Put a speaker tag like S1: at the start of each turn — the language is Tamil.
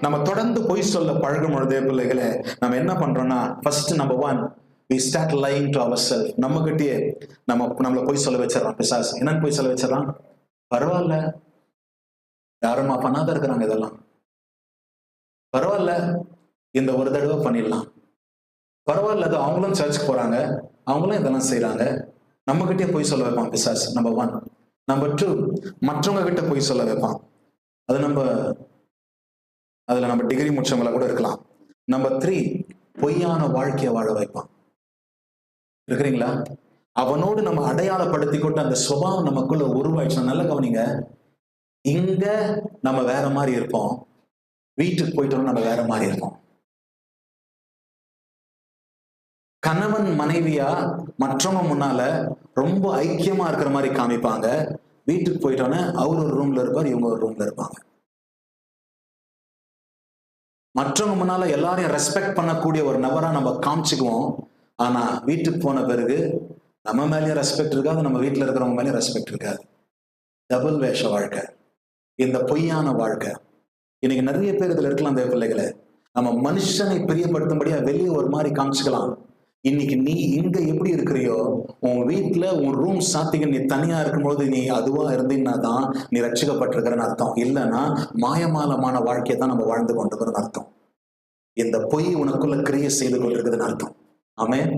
S1: நம்ம தொடர்ந்து பொய் சொல்ல பழகும் பொழுதே பிள்ளைகளே, நம்ம என்ன பண்றோம்னா, first number 1 we start lying to ourselves. நம்ம கிட்டயே நம்மள பொய் சொல்ல வச்சிடறான் பிசாசு. என்னன்னு பொய் சொல்ல வச்சிடறான்? பரவாயில்ல, யாருமா பண்ணாத இருக்கிறாங்க, இதெல்லாம் பரவாயில்ல, இந்த ஒரு தடவை பண்ணிடலாம், பரவாயில்ல, அது அவங்களும் சர்ச்சுக்கு போறாங்க, அவங்களும் இதெல்லாம் செய்யறாங்க. நம்ம கிட்டே பொய் சொல்ல வைப்பான் பிசாசு. நம்பர் 1. நம்பர் 2, மற்றவங்க கிட்ட பொய் சொல்ல வைப்பான். அதுல நம்ம டிகிரி முடிச்சவங்கள கூட இருக்கலாம். நம்பர் 3, பொய்யான வாழ்க்கையை வாழ வைப்பான். இருக்கிறீங்களா? அவனோடு நம்ம அடையாளப்படுத்தி கொண்டு அந்த சுபாவம் நமக்குள்ள உருவாயிடுச்சு. நல்ல கவனிங்க, இங்க நம்ம வேற மாதிரி இருப்போம், வீட்டுக்கு போயிட்டோம் நம்ம வேற மாதிரி இருப்போம். கணவன் மனைவியா மற்றவங்க முன்னால ரொம்ப ஐக்கியமா இருக்கிற மாதிரி காமிப்பாங்க, வீட்டுக்கு போயிட்டோன்னு அவர் ஒரு ரூம்ல இருப்பார், இவங்க ஒரு ரூம்ல இருப்பாங்க. மற்றவங்க முன்னால எல்லாரையும் ரெஸ்பெக்ட் பண்ணக்கூடிய ஒரு நபரா நம்ம காமிச்சுக்குவோம். ஆனா வீட்டுக்கு போன பிறகு நம்ம மேலேயும் ரெஸ்பெக்ட் இருக்காது, நம்ம வீட்டுல இருக்கிறவங்க மேலேயும் ரெஸ்பெக்ட் இருக்காது. டபுள் வேஷ வாழ்க்கை, இந்த பொய்யான வாழ்க்கை. இன்னைக்கு நிறைய பேர் இதுல இருக்கலாம். அந்த பிள்ளைகளை நம்ம மனுஷனை பிரியப்படுத்தும்படியா வெளியே ஒரு மாதிரி காமிச்சுக்கலாம். இன்னைக்கு நீ இங்க எப்படி இருக்கிறியோ, உன் வீட்டுல உன் ரூம் சாத்திங்க நீ தனியா இருக்கும்போது நீ அதுவா இருந்தீங்கன்னா தான் நீ ரட்சிக்கப்பட்டிருக்கிறன்னு அர்த்தம். இல்லைன்னா மாயமாலமான வாழ்க்கையை தான் நம்ம வாழ்ந்து கொண்டிருக்கிறோம்னு அர்த்தம். இந்த பொய் உனக்குள்ள கிரியை செய்து கொண்டிருக்குதுன்னு அர்த்தம். ஆமென்.